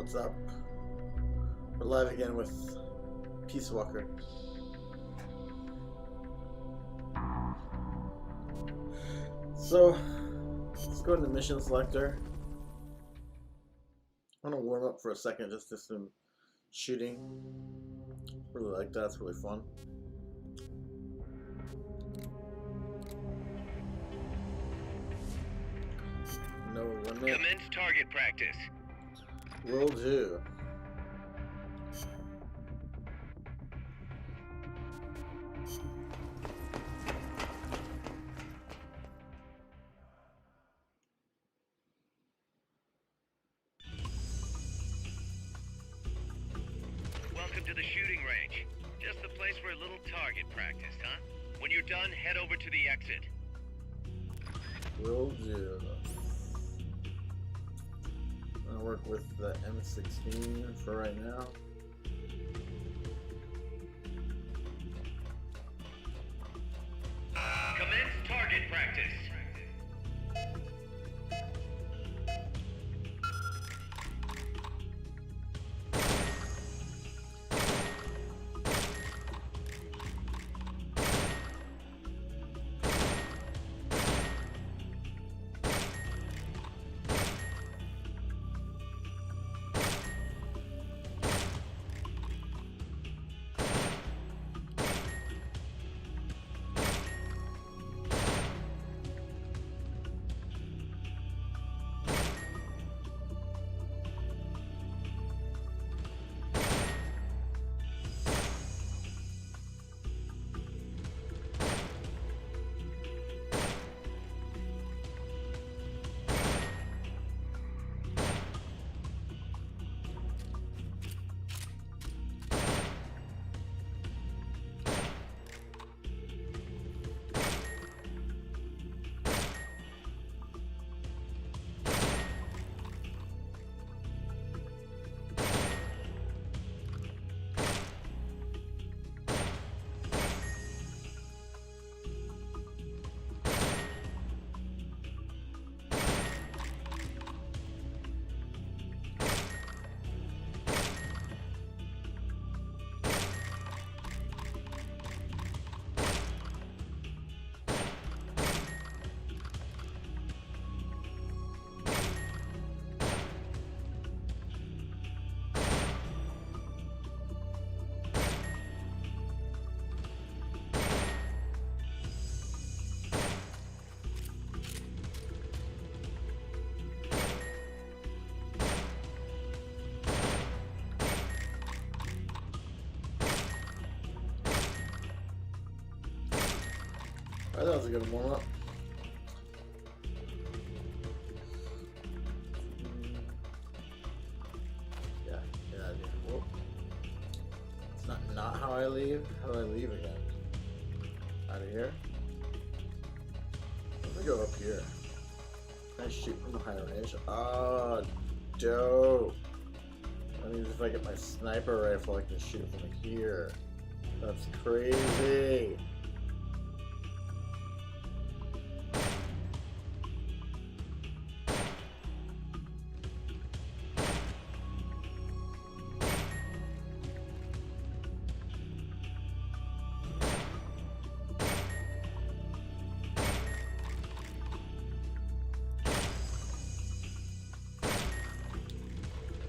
What's up? We're live again with Peace Walker. So, let's go to the mission selector. I'm gonna warm up for a second, just do some shooting. Really like that, it's really fun. No limit. Commence target practice. Will do. Welcome to the shooting range. Just the place for a little target practice, huh? When you're done, head over to the exit. Will do. I'm gonna work with the M16 for right now. Commence target practice. Alright, that was a good warm up. Yeah, get out of here. Whoa. It's not how I leave. How do I leave again? Out of here? Let me go up here. Can I shoot from a high range? Oh, dope. That means if I get my sniper rifle, I can shoot from here. That's crazy.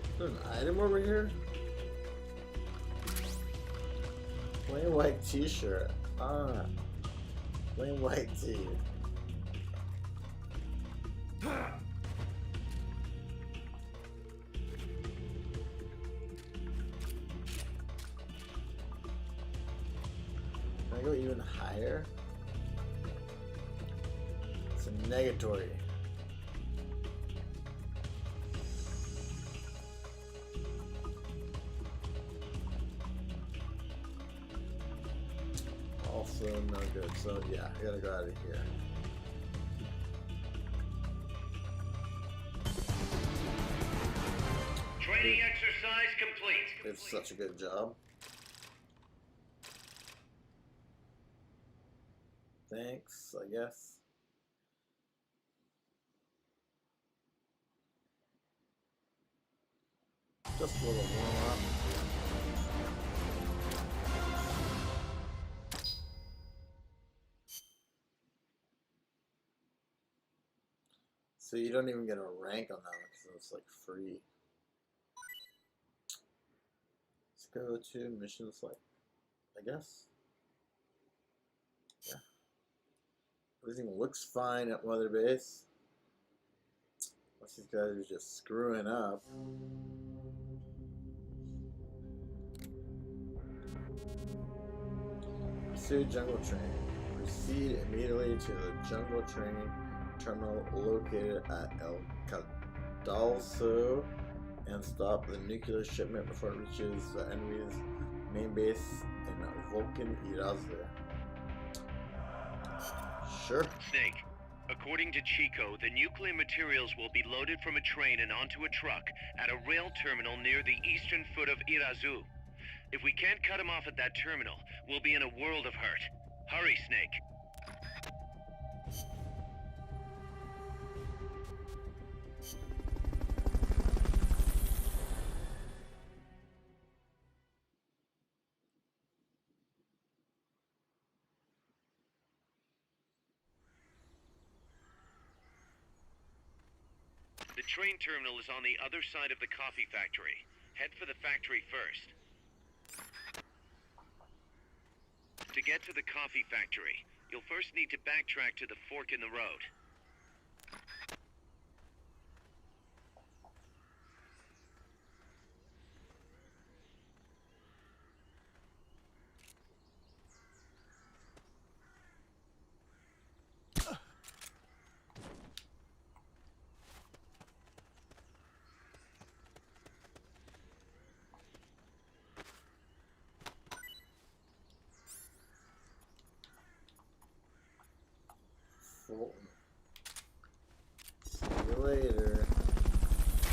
Is there an item over here? Plain white t-shirt. Ah. Plain white tee. Can I go even higher? It's a negatory. Also no good, so yeah, I gotta go out of here. Training exercise complete. It's such a good job. Thanks, I guess. Just a little warm up. So you don't even get a rank on that one because it's like free. Let's go to mission select, I guess. Yeah. Everything looks fine at Mother Base. Unless these guys are just screwing up. Pursue jungle train. Proceed immediately to the jungle train terminal located at El Cadalso and stop the nuclear shipment before it reaches the enemy's main base in Vulcan Irazde. Sure. Snake, according to Chico, the nuclear materials will be loaded from a train and onto a truck at a rail terminal near the eastern foot of Irazu. If we can't cut him off at that terminal, we'll be in a world of hurt. Hurry, Snake. The train terminal is on the other side of the coffee factory. Head for the factory first. To get to the coffee factory, you'll first need to backtrack to the fork in the road. Fulton. See you later.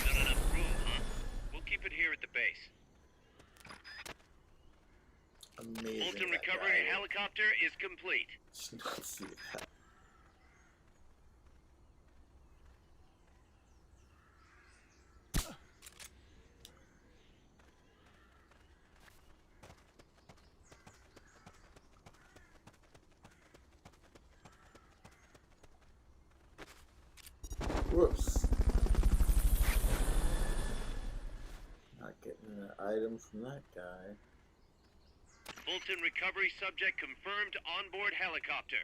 Not enough room, huh? We'll keep it here at the base. Amazing. Fulton that recovery guy. helicopter is complete. Did not see that. Whoops. Not getting an item from that guy. Fulton recovery subject confirmed onboard helicopter.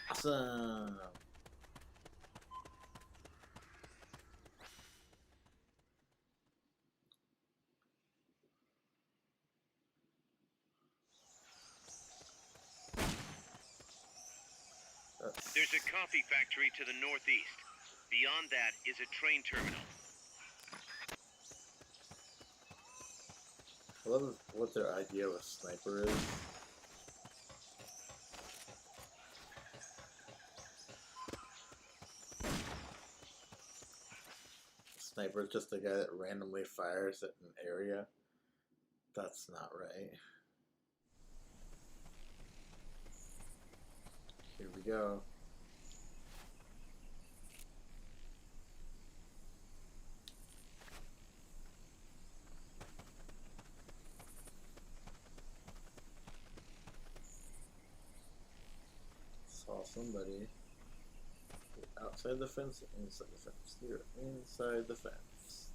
Awesome. There's a coffee factory to the northeast. Beyond that is a train terminal. I love what their idea of a sniper is. Sniper is just a guy that randomly fires at an area. That's not right. Here we go. Saw somebody outside the fence, inside the fence. Here, inside the fence.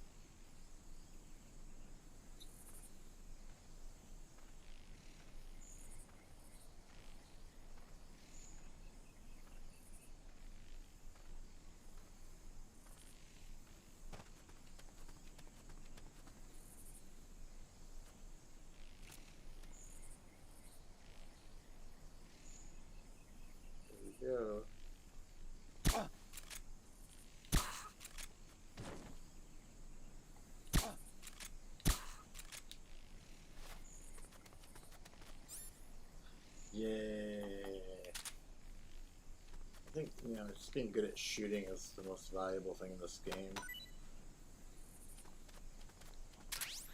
There we go. Yay. I think, you know, just being good at shooting is the most valuable thing in this game.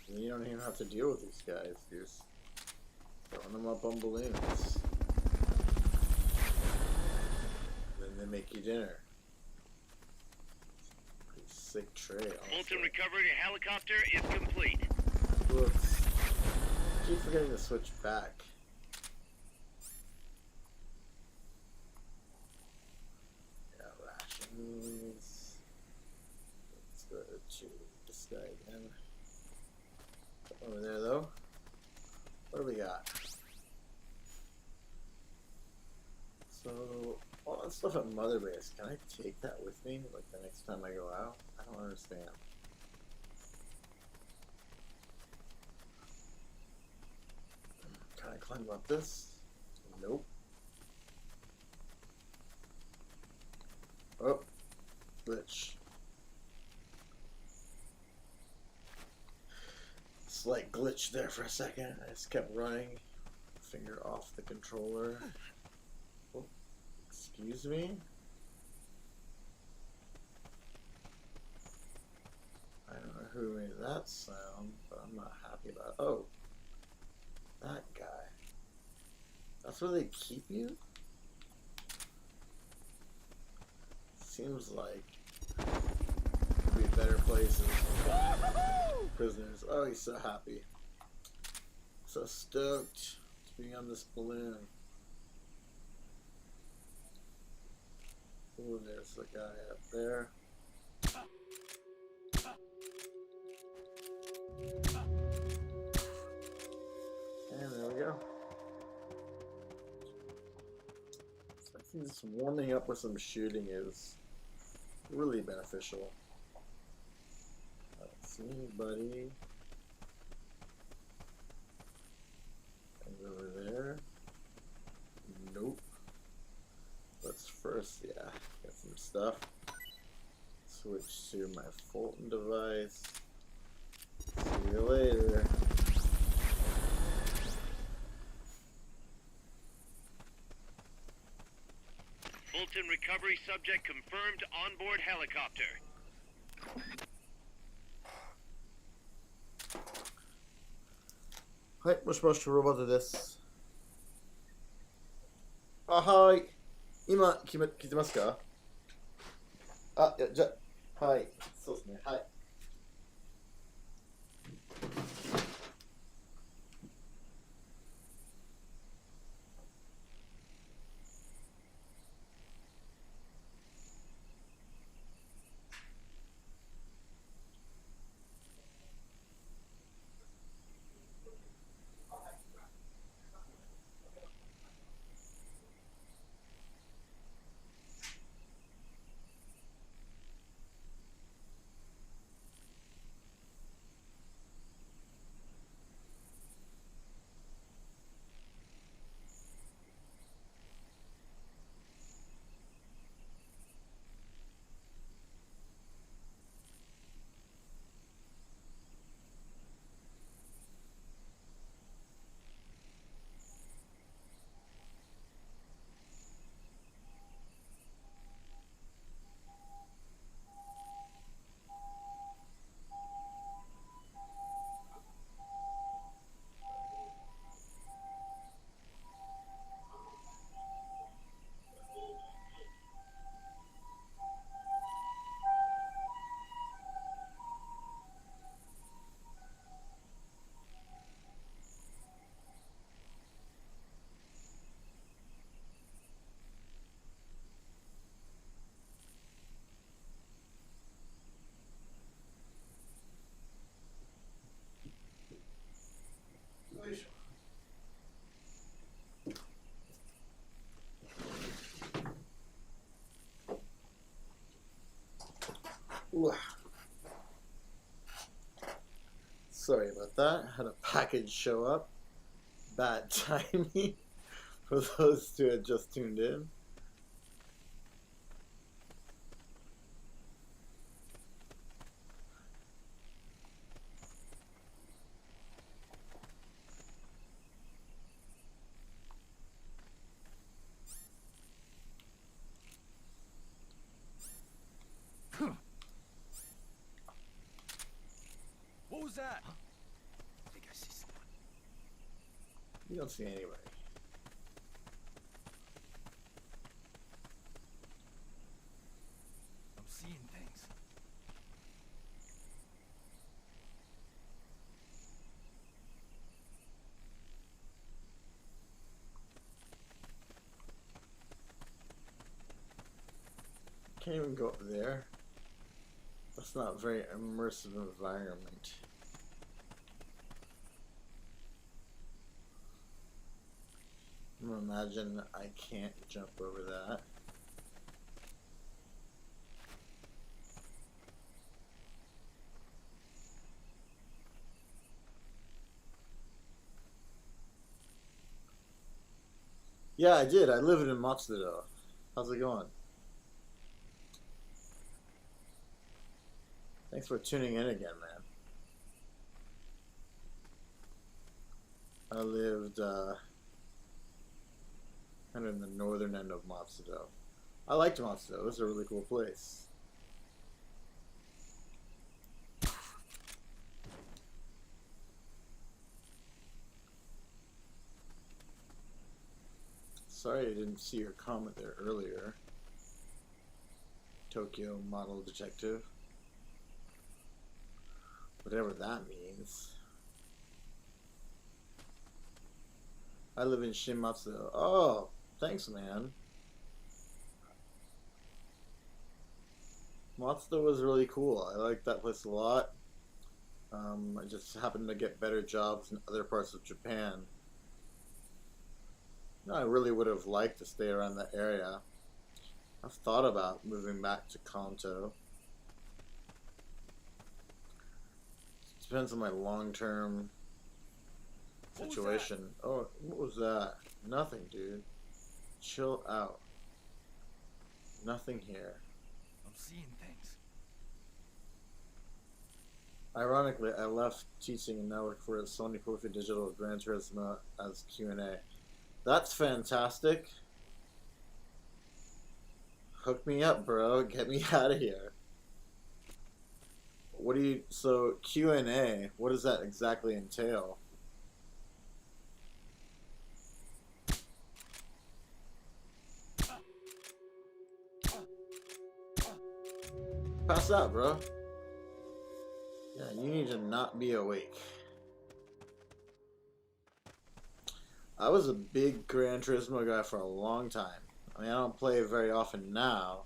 And you don't even have to deal with these guys, you're just throwing them up on balloons. And then they make you dinner. Pretty sick tray. Fulton recovery helicopter is complete. Whoops. I keep forgetting to switch back. Yeah, rations. Let's go to this guy again. Over there though. What do we got? So, all that stuff at Mother Base, can I take that with me like the next time I go out? I don't understand. Can I climb up this? Nope. Oh, glitch. Slight glitch there for a second. I just kept running. Finger off the controller. Oh, excuse me? I don't know who made that sound, but I'm not happy about it. Oh, that guy. That's where they keep you? Seems like there'd be better places. Prisoners. Oh, he's so happy. So stoked to be on this balloon. Oh, there's the guy up there. And there we go. So I think just warming up with some shooting is really beneficial. I don't see anybody. And over there. Nope. Let's first, yeah, get some stuff. Switch to my Fulton device. See you later. Fulton recovery subject confirmed onboard helicopter. はい、もしもし、ロボットです。あ、はい。今、聞いてますか？あ、いや、じゃ、はい。そうですね。はい。よいしょ。Ooh. Sorry about that. Had a package show up. Bad timing for those who had just tuned in. What was that? I think I see someone. You don't see anybody. I'm seeing things. Can't even go up there. That's not a very immersive environment. Imagine I can't jump over that. Yeah, I did. I live in Matsudo. How's it going? Thanks for tuning in again, man. I lived kind of in the northern end of Matsudo. I liked Matsudo. It was a really cool place. Sorry I didn't see your comment there earlier. Tokyo Model Detective. Whatever that means. I live in Shinmatsu. Oh, thanks, man. Matsudo was really cool. I liked that place a lot. I just happened to get better jobs in other parts of Japan. I really would have liked to stay around that area. I've thought about moving back to Kanto. Depends on my long-term situation. Oh, what was that? Nothing, dude. Chill out. Nothing here. I'm seeing things. Ironically, I left teaching and now work for Sony Profi Digital Gran Turismo as Q&A. That's fantastic. Hook me up, bro. Get me out of here. What do you... So, Q&A, what does that exactly entail? Pass out, bro. Yeah, you need to not be awake. I was a big Gran Turismo guy for a long time. I mean, I don't play it very often now.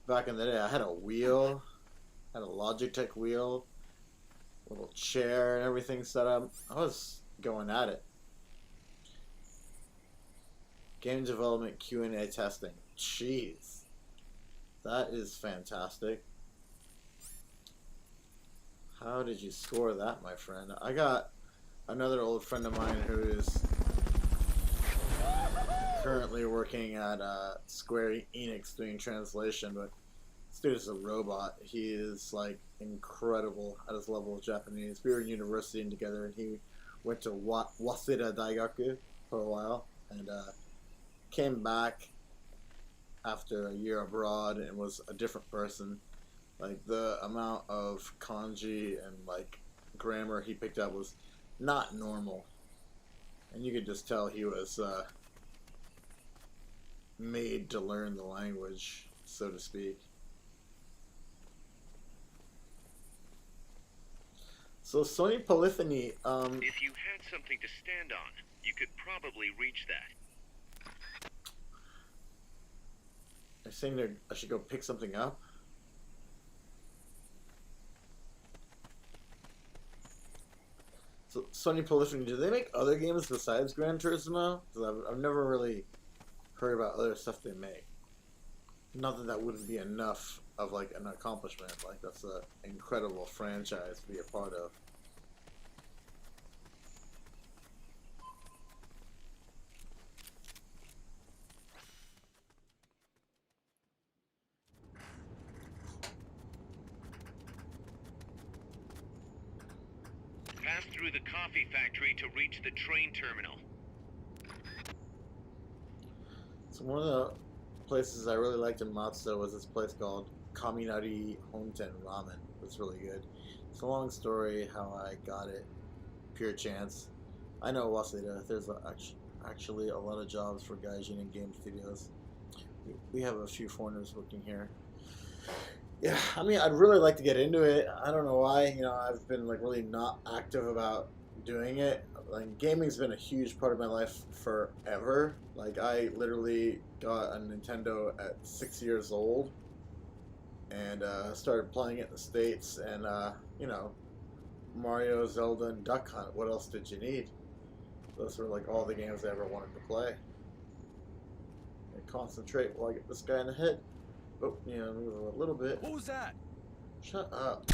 Back in the day, I had a wheel, had a Logitech wheel, little chair and everything set up. I was going at it. Game development Q&A testing. Jeez. That is fantastic. How did you score that, my friend? I got another old friend of mine who is currently working at Square Enix doing translation, but this dude is a robot. He is like incredible at his level of Japanese. We were in university together, and he went to Waseda Daigaku for a while, and came back after a year abroad and was a different person. Like, the amount of kanji and like grammar he picked up was not normal, and you could just tell he was made to learn the language, so to speak. So Sony Polyphony, If you had something to stand on, you could probably reach that. they're saying that I should go pick something up. So Sony Polyphony, do they make other games besides Gran Turismo? Because I've never really heard about other stuff they make. Not that that wouldn't be enough of like an accomplishment. Like, that's an incredible franchise to be a part of. Pass through the coffee factory to reach the train terminal. So one of the places I really liked in Matsudo was this place called Kaminari Honten Ramen. It was really good. It's a long story how I got it. Pure chance. I know Waseda. There's actually a lot of jobs for gaijin and game studios. We have a few foreigners working here. Yeah, I mean, I'd really like to get into it. I don't know why. You know, I've been like really not active about doing it. Like, gaming's been a huge part of my life forever. Like, I literally got a Nintendo at 6 years old. and started playing it in the States, and you know, Mario, Zelda, and Duck Hunt. What else did you need? Those were like all the games I ever wanted to play. And concentrate while I get this guy in the head. Oh, yeah, move a little bit. What was that? Shut up.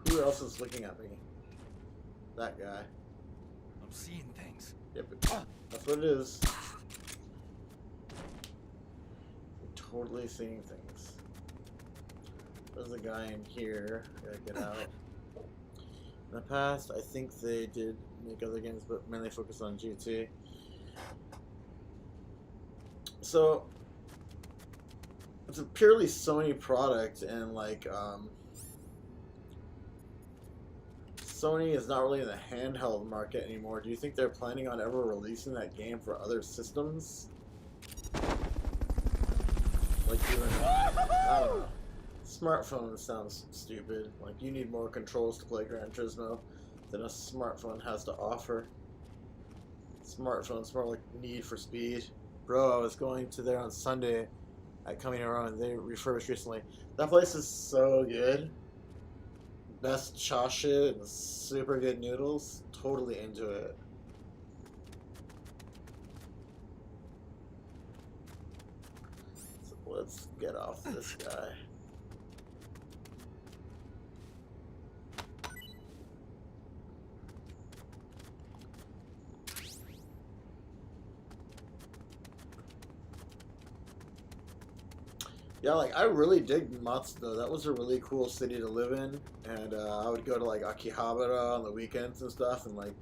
Who else is looking at me? That guy. I'm seeing things. Yep, that's what it is. You're totally seeing things. There's a guy in here. Gotta get out. In the past, I think they did make other games, but mainly focus on GT. So, it's a purely Sony product, and like, Sony is not really in the handheld market anymore. Do you think they're planning on ever releasing that game for other systems? Like even, I don't know. Smartphone sounds stupid. Like, you need more controls to play Gran Turismo than a smartphone has to offer. Smartphones more like Need for Speed. Bro, I was going to there on Sunday at Coming Around, and they refurbished recently. That place is so good. Best chasha and super good noodles. Totally into it. So let's get off this guy. Yeah, like, I really dig Matsudo. That was a really cool city to live in, and I would go to like Akihabara on the weekends and stuff, and like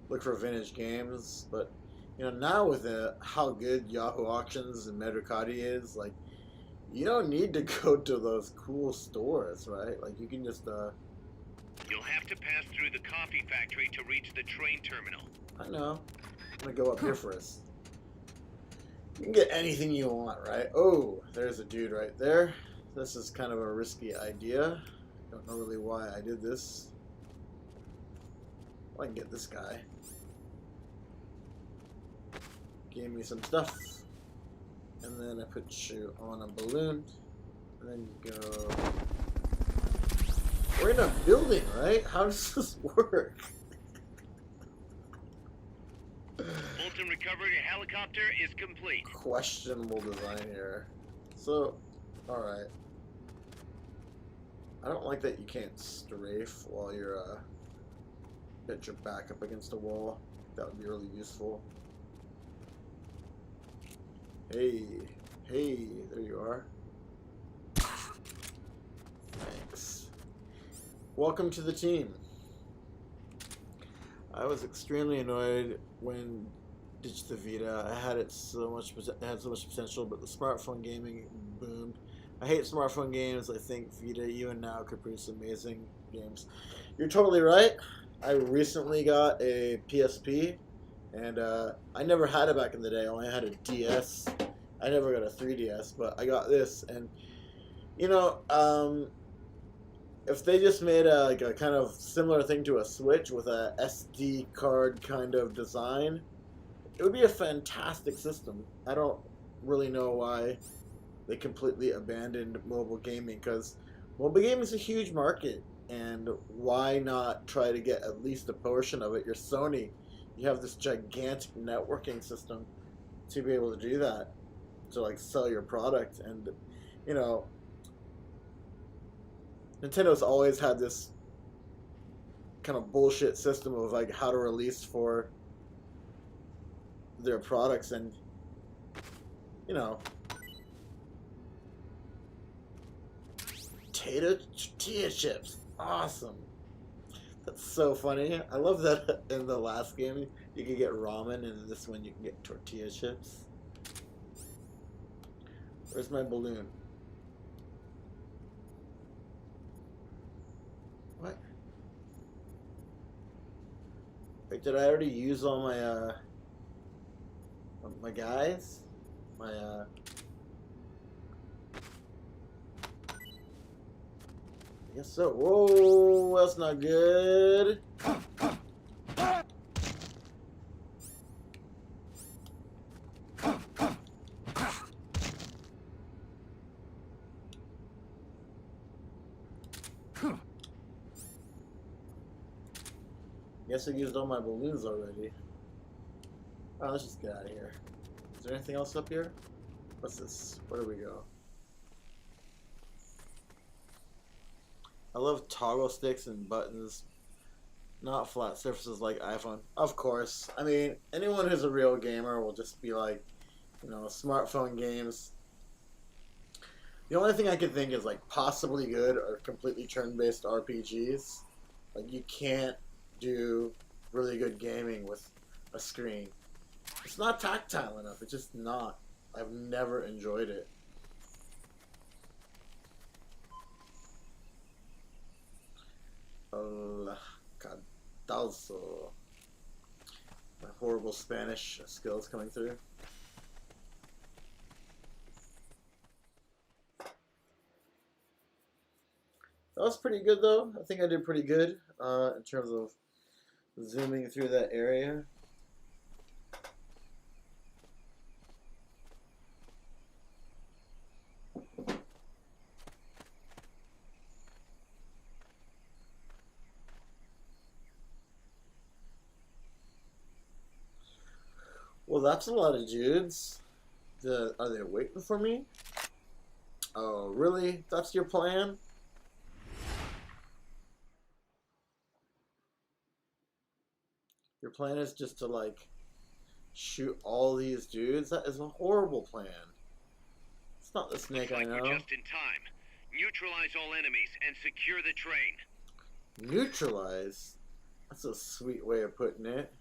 look for vintage games. But you know, now with how good Yahoo Auctions and Mercari is, like, you don't need to go to those cool stores, right? Like, you can just You'll have to pass through the coffee factory to reach the train terminal. I know. I'm gonna go up here first. You can get anything you want, right? Oh, there's a dude right there. This is kind of a risky idea. Don't know really why I did this. Well, I can get this guy. Gave me some stuff. And then I put you on a balloon. And then you go... We're in a building, right? How does this work? Fulton recovery helicopter is complete. Questionable design here. So, alright. I don't like that you can't strafe while you're get your back up against a wall. That would be really useful. Hey, hey, there you are. Thanks. Welcome to the team. I was extremely annoyed when ditched the Vita. I had so much potential, but the smartphone gaming boomed. I hate smartphone games. I think Vita even now could produce amazing games. You're totally right. I recently got a PSP, and I never had it back in the day. I only had a DS. I never got a 3DS, but I got this, and you know, if they just made a kind of similar thing to a Switch with a SD card kind of design, it would be a fantastic system. I don't really know why they completely abandoned mobile gaming, because mobile gaming is a huge market, and why not try to get at least a portion of it? You're Sony. You have this gigantic networking system to be able to do that, to like sell your product. And you know, Nintendo's always had this kind of bullshit system of like how to release for their products, and you know, tortilla chips, awesome. That's so funny. I love that in the last game you could get ramen, and in this one you can get tortilla chips. Where's my balloon? What? Wait, did I already use all my my guys? My I guess so. Whoa, that's not good. Guess I used all my balloons already. Oh, let's just get out of here. Is there anything else up here? What's this? Where do we go? I love toggle sticks and buttons, not flat surfaces like iPhone. Of course. I mean, anyone who's a real gamer will just be like, you know, smartphone games. The only thing I could think is like possibly good or completely turn-based RPGs. Like you can't do really good gaming with a screen. It's not tactile enough. It's just not. I've never enjoyed it. El cadalso. My horrible Spanish skills coming through. That was pretty good though. I think I did pretty good in terms of zooming through that area. Well, that's a lot of dudes. Are they waiting for me? Oh, really? That's your plan? Your plan is just to, like, shoot all these dudes? That is a horrible plan. It's not the snake I know. We're just in time. Neutralize all enemies and secure the train. Neutralize? That's a sweet way of putting it.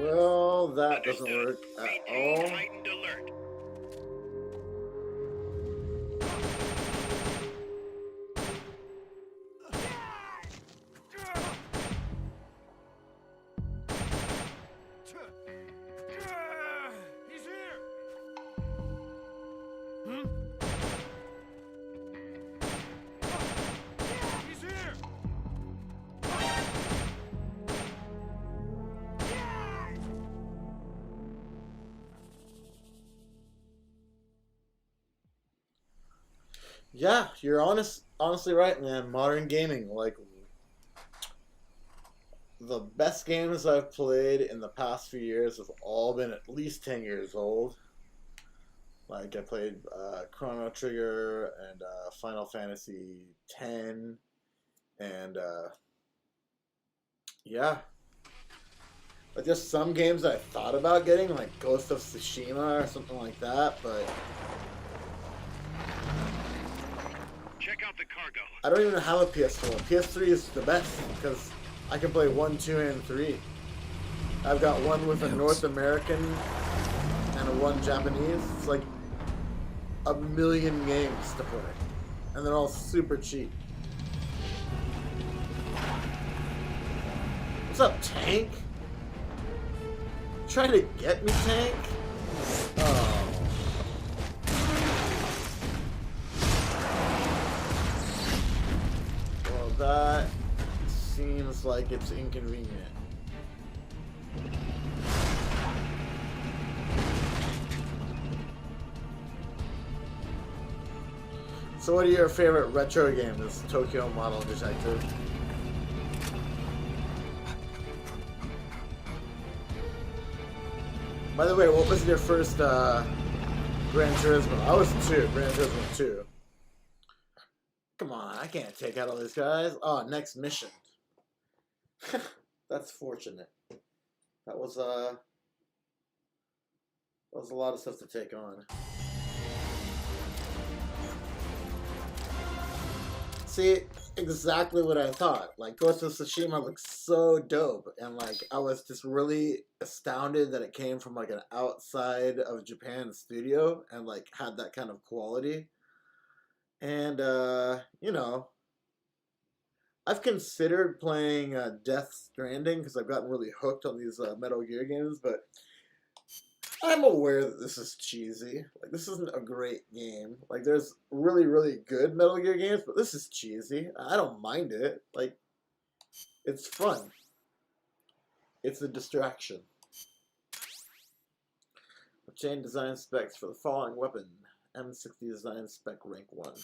Well, that doesn't work at all. Heightened alert. He's here. He's here. Yeah, you're honestly right, man. Modern gaming, like the best games I've played in the past few years have all been at least 10 years old. Like I played Chrono Trigger and Final Fantasy X, and yeah, but just some games I thought about getting, like Ghost of Tsushima or something like that, but Check out the cargo. I don't even have a PS4. PS3 is the best because I can play 1, 2, and 3. I've got one with a North American and a one Japanese. It's like a million games to play, and they're all super cheap. What's up, Tank? Trying to get me, Tank? Oh. Well, that seems like it's inconvenient. So what are your favorite retro games, Tokyo Model Detective? By the way, what was your first Gran Turismo? I was 2, Gran Turismo 2. Come on, I can't take out all these guys. Oh, next mission. That's fortunate. That was a lot of stuff to take on. See, exactly what I thought. Like, Ghost of Tsushima looks so dope, and like, I was just really astounded that it came from like an outside of Japan studio and like had that kind of quality. And you know, I've considered playing Death Stranding because I've gotten really hooked on these Metal Gear games, but I'm aware that this is cheesy. Like, this isn't a great game. Like, there's really, really good Metal Gear games, but this is cheesy. I don't mind it. Like, it's fun. It's a distraction. Obtain design specs for the following weapon. M60 design spec rank 1.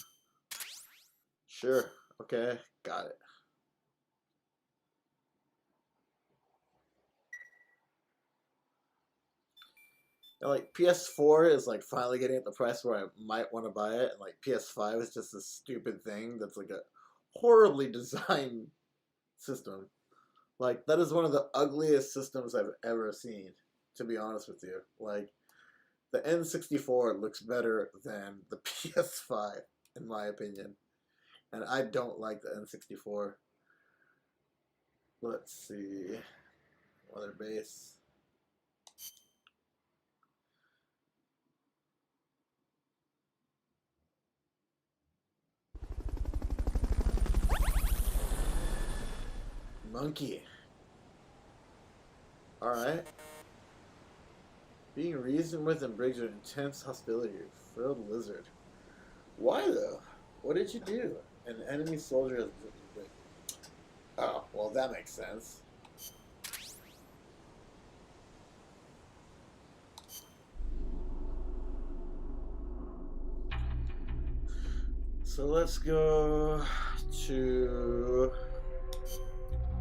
Sure. Okay. Got it. And like PS4 is like finally getting at the price where I might want to buy it, and like PS5 is just this stupid thing that's like a horribly designed system. Like, that is one of the ugliest systems I've ever seen, to be honest with you. Like, the N64 looks better than the PS5, in my opinion. And I don't like the N64. Let's see. Weather base. Monkey. Alright. Being reasoned with and brings with intense hostility. Frilled lizard. Why though? What did you do? An enemy soldier has... Oh, well that makes sense. So let's go to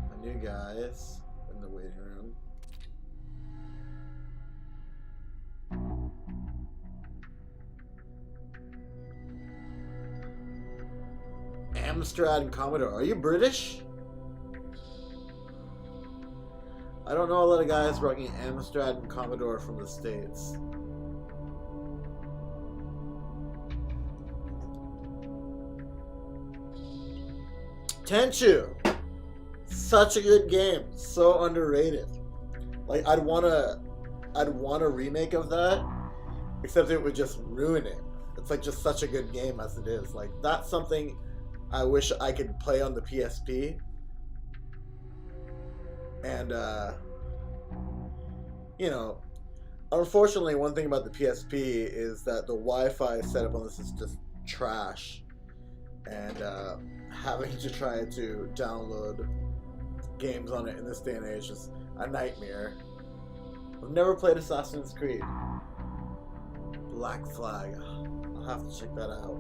my new guys in the waiting room. Amstrad and Commodore. Are you British? I don't know a lot of guys rocking Amstrad and Commodore from the States. Tenchu! Such a good game. So underrated. Like, I'd want a remake of that, except it would just ruin it. It's like just such a good game as it is. Like, that's something I wish I could play on the PSP. And, you know, unfortunately, one thing about the PSP is that the Wi-Fi setup on this is just trash. And, having to try to download games on it in this day and age is a nightmare. I've never played Assassin's Creed. Black Flag. I'll have to check that out.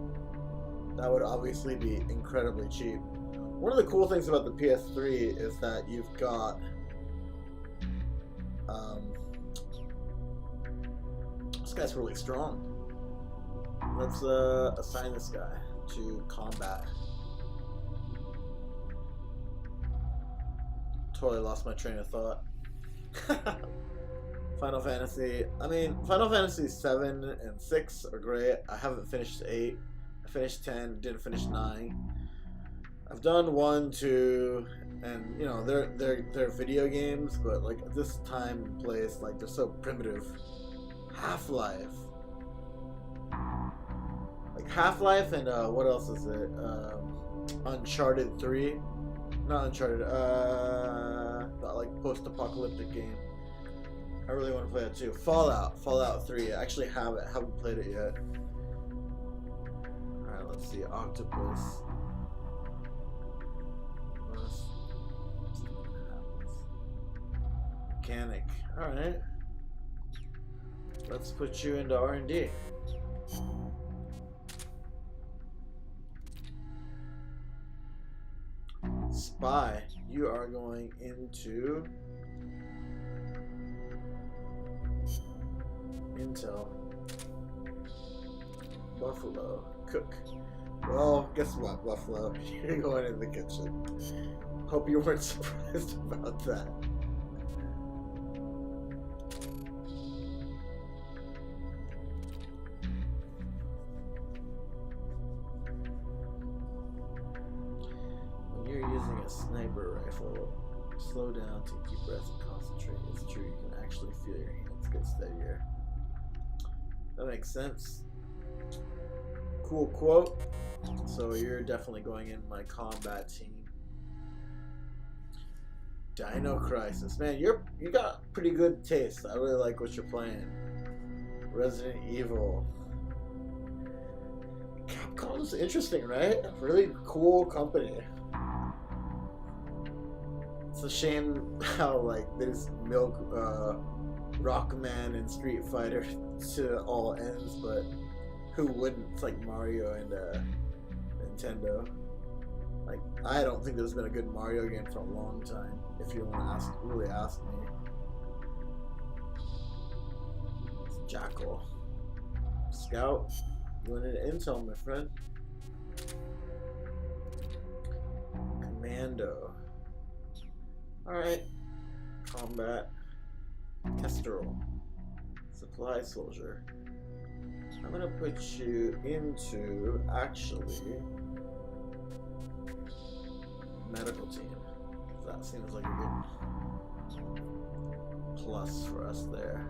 That would obviously be incredibly cheap. One of the cool things about the PS3 is that you've got this guy's really strong. Let's assign this guy to combat. Totally lost my train of thought. Final Fantasy. I mean, Final Fantasy 7 and 6 are great. I haven't finished 8. I finished 10, didn't finish 9. I've done 1, 2, and you know, they're video games, but like at this time and place, like they're so primitive. Half-Life. Like Half-Life and what else is it? Uncharted 3. Not Uncharted, that like post-apocalyptic game. I really want to play that too. Fallout 3. I actually have it. Haven't played it yet. Alright, let's see. Octopus. Mechanic. Alright. Let's put you into R&D. Spy. You are going into Intel. Buffalo. Cook. Well, guess what, Buffalo? You're going in the kitchen. Hope you weren't surprised about that. When you're using a sniper rifle, slow down, take deep breaths, and concentrate. It's true, you can actually feel your hands get steadier. That makes sense. Cool quote. So you're definitely going in my combat team. Dino Crisis. Man, you got pretty good taste. I really like what you're playing. Resident Evil. Capcom's interesting, right? Really cool company. It's a shame how like there's milk Rockman and Street Fighter to all ends, but who wouldn't? It's like Mario and Nintendo. Like, I don't think there's been a good Mario game for a long time, if you want to really ask me. It's Jackal. Scout, you wanted intel, my friend. Commando. Alright. Combat. Kestrel. Supply soldier. I'm gonna put you into, actually, medical team. That seems like a good plus for us there.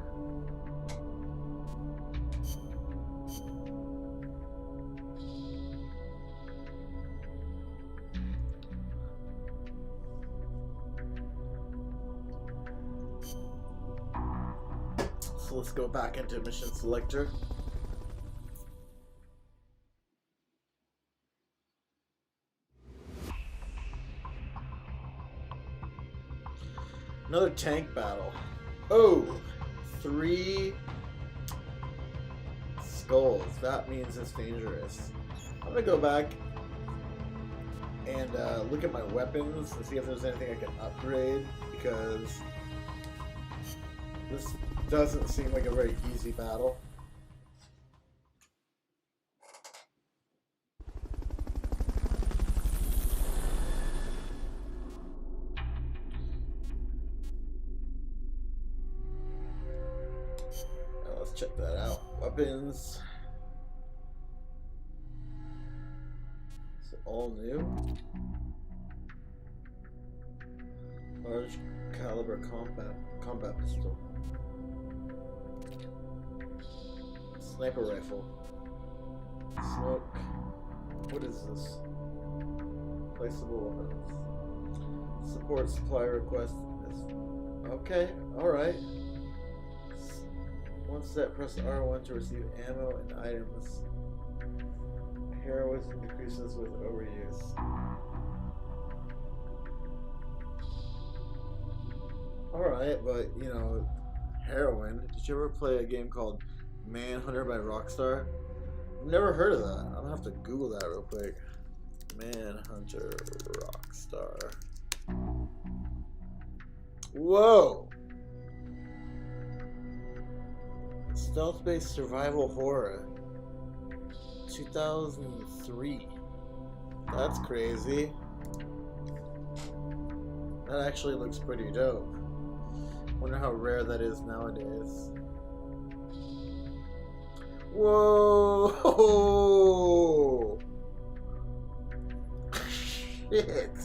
So let's go back into mission selector. Another tank battle. Oh, 3 skulls. That means it's dangerous. I'm gonna go back and look at my weapons and see if there's anything I can upgrade, because this doesn't seem like a very easy battle. Check that out. Weapons. Is it all new? Large caliber combat pistol. Sniper rifle. Smoke. What is this? Placeable weapons. Support supply request. Okay, alright. One set, press R1 to receive ammo and items. Heroism decreases with overuse. Alright, but you know, heroin. Did you ever play a game called Manhunter by Rockstar? I've never heard of that. I'm gonna have to Google that real quick. Manhunter Rockstar. Whoa! Stealth-based survival horror. 2003. That's crazy. That actually looks pretty dope. Wonder how rare that is nowadays. Whoa! Shit.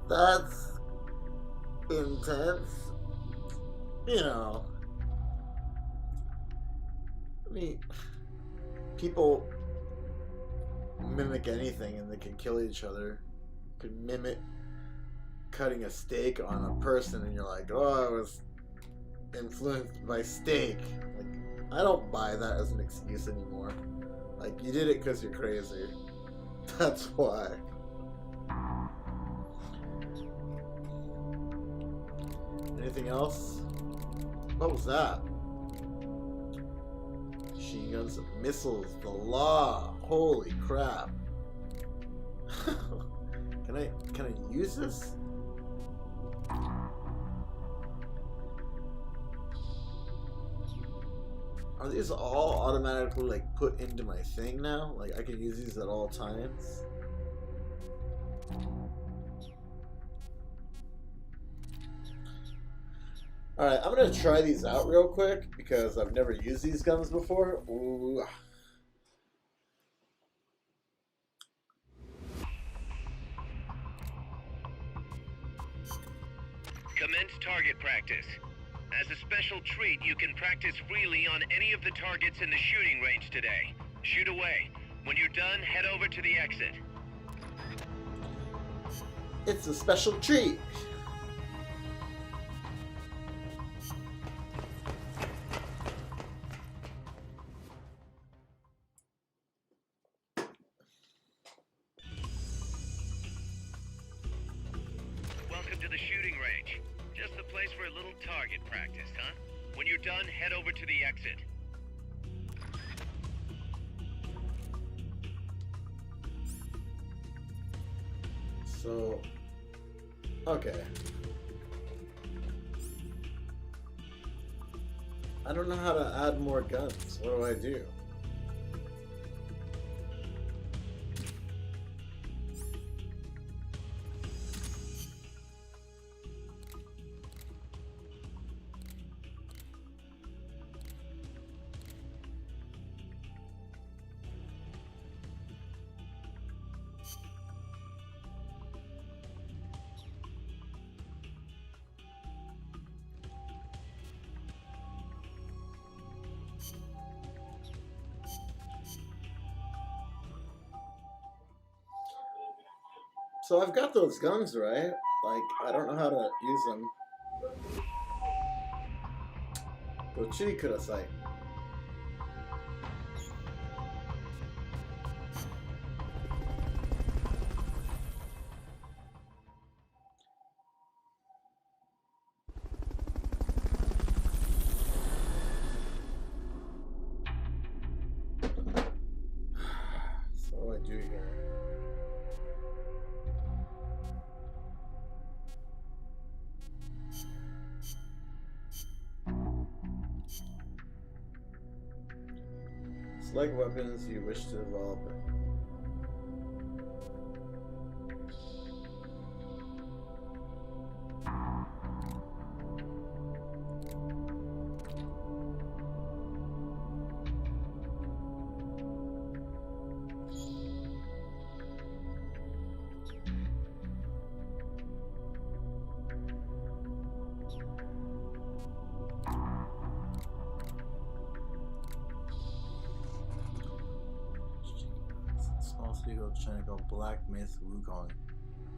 That's intense. You know. I mean, people mimic anything and they can kill each other. Could mimic cutting a steak on a person and you're like, oh, I was influenced by steak. Like, I don't buy that as an excuse anymore. Like, you did it because you're crazy. That's why. Anything else? What was that? Machine guns, missiles, the law. Holy crap. Can I use this? Are these all automatically like put into my thing now? Like I can use these at all times? Alright, I'm gonna try these out real quick because I've never used these guns before. Ooh. Commence target practice. As a special treat, you can practice freely on any of the targets in the shooting range today. Shoot away. When you're done, head over to the exit. It's a special treat. for a little target practice, huh? When you're done, head over to the exit. So, okay. I don't know how to add more guns. What do I do? So I've got those guns, right? Like, I don't know how to use them. Gochi kudasai. So what do I do here? Select weapons you wish to develop. Small Studio trying to go Black Myth Wukong.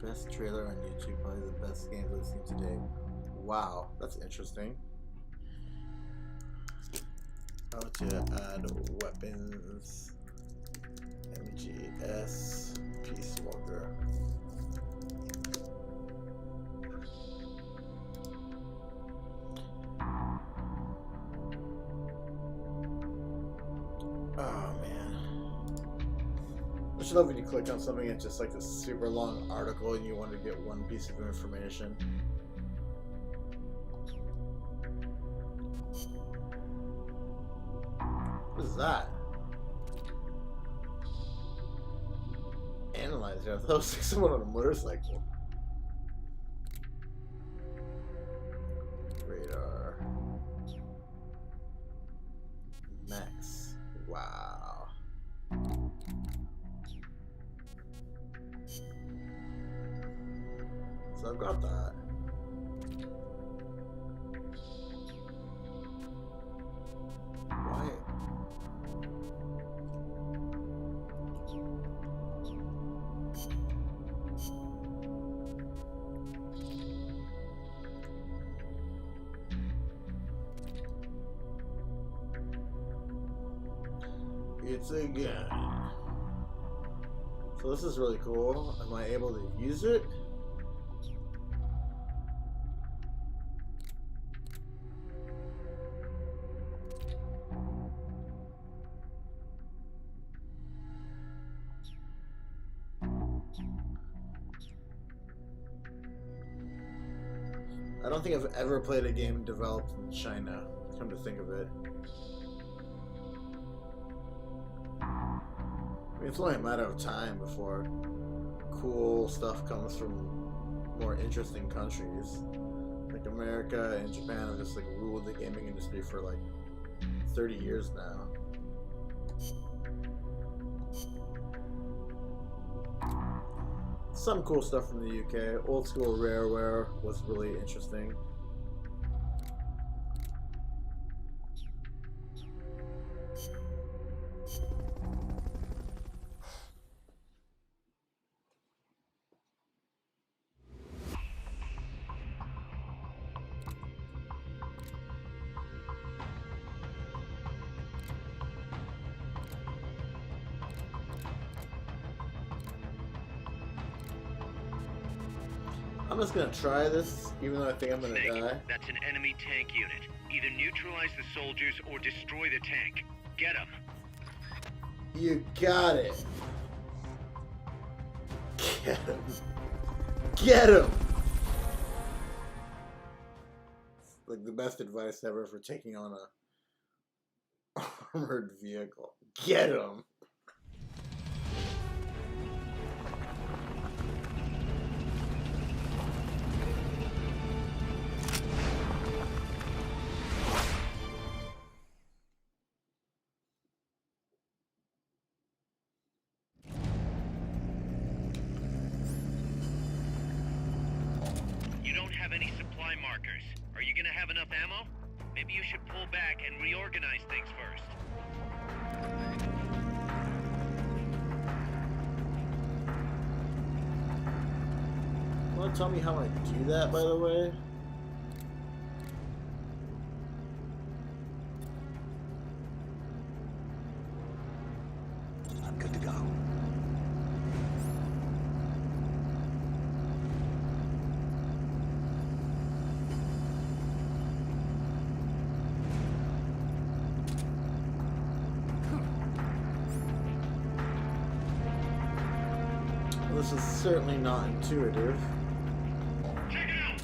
Best trailer on YouTube, probably the best games I've seen today. Wow, that's interesting. How to add weapons. MGS Peace Walker. Oh man. I just love when you click on something, it's just like this super long article and you want to get one piece of information. What is that? Analyzer. I thought it was like someone on a motorcycle. Radar. Max. Wow. So I've got that. Why? It's a gun. So this is really cool. Am I able to use it? I don't think I've ever played a game developed in China, come to think of it. I mean, it's only a matter of time before cool stuff comes from more interesting countries. Like America and Japan have just like ruled the gaming industry for like 30 years now. Some cool stuff from the UK. Old school Rareware was really interesting. I'm just gonna try this, even though I think I'm gonna Snake, die. that's an enemy tank unit. Either neutralize the soldiers or destroy the tank. Get them. You got it. Get him. Get him. Like the best advice ever for taking on a armored vehicle. Get him. You don't have any supply markers. Are you gonna have enough ammo? Maybe you should pull back and reorganize things first. Want to tell me how I do that, by the way? I'm good to go. This is certainly not intuitive. Check it out!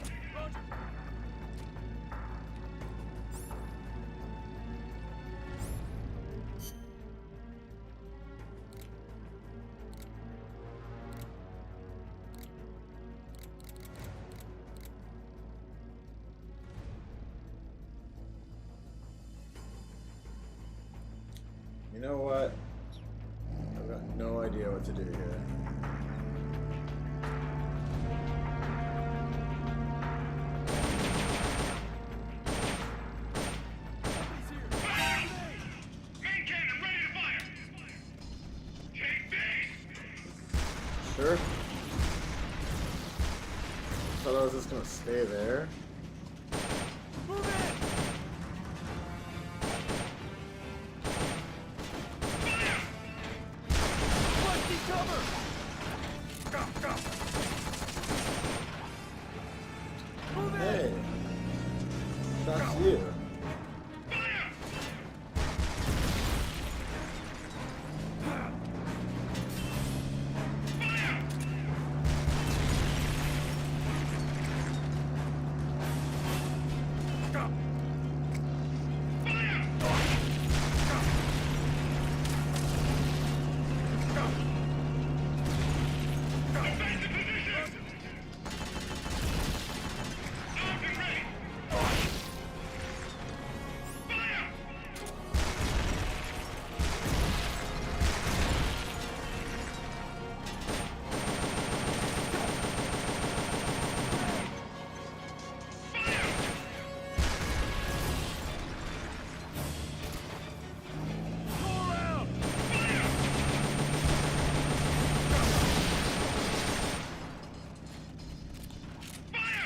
You know what? I've got no idea what to do here. Main cannon ready to fire! Take base! Sure. Thought I was just gonna stay there. Move in! Rusty cover! Go, go! Move in! Hey, that's you. Go! Go around!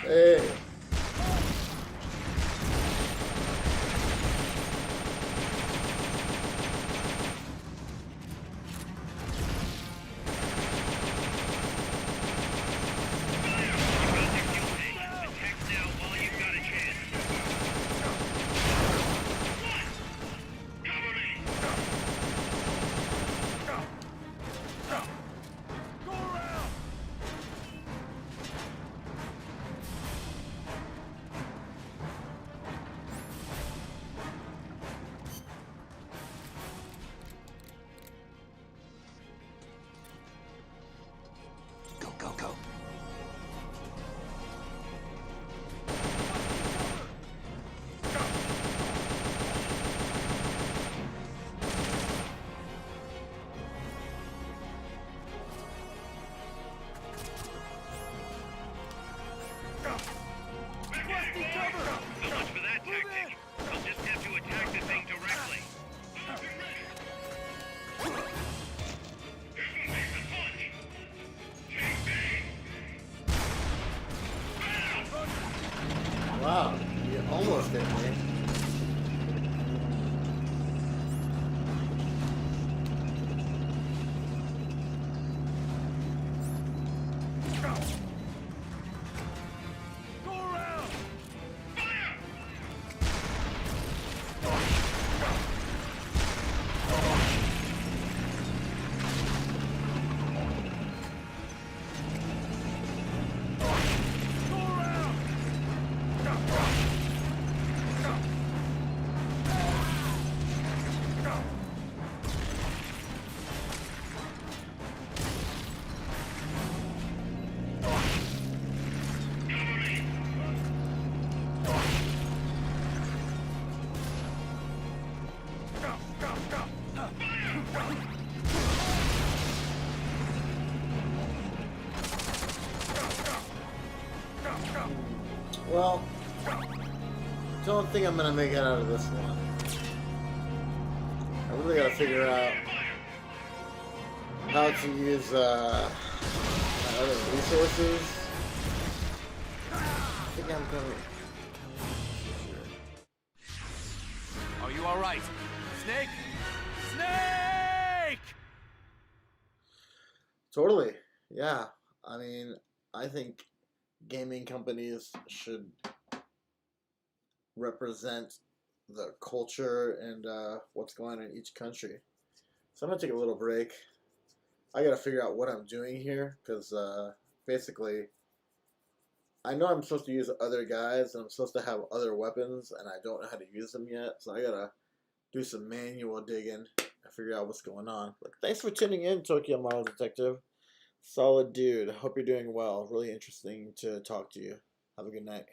Hey. Attack now while you've got a chance. Cover me! Go around! Go, go, go. Rusty cover! So much for that tactic. I'll just have to attack the thing directly. Wow, you almost hit me. Well, don't think I'm gonna make it out of this one. I really gotta figure out how to use my other resources. I think I'm gonna. Are you all right? Snake? Snake! Totally. Yeah. I mean, I think gaming companies should represent the culture and what's going on in each country. So I'm gonna take a little break. I gotta figure out what I'm doing here because basically, I know I'm supposed to use other guys and I'm supposed to have other weapons, and I don't know how to use them yet. So I gotta do some manual digging and figure out what's going on. But thanks for tuning in, Tokyo Model Detective. Solid dude. Hope you're doing well. Really interesting to talk to you. Have a good night.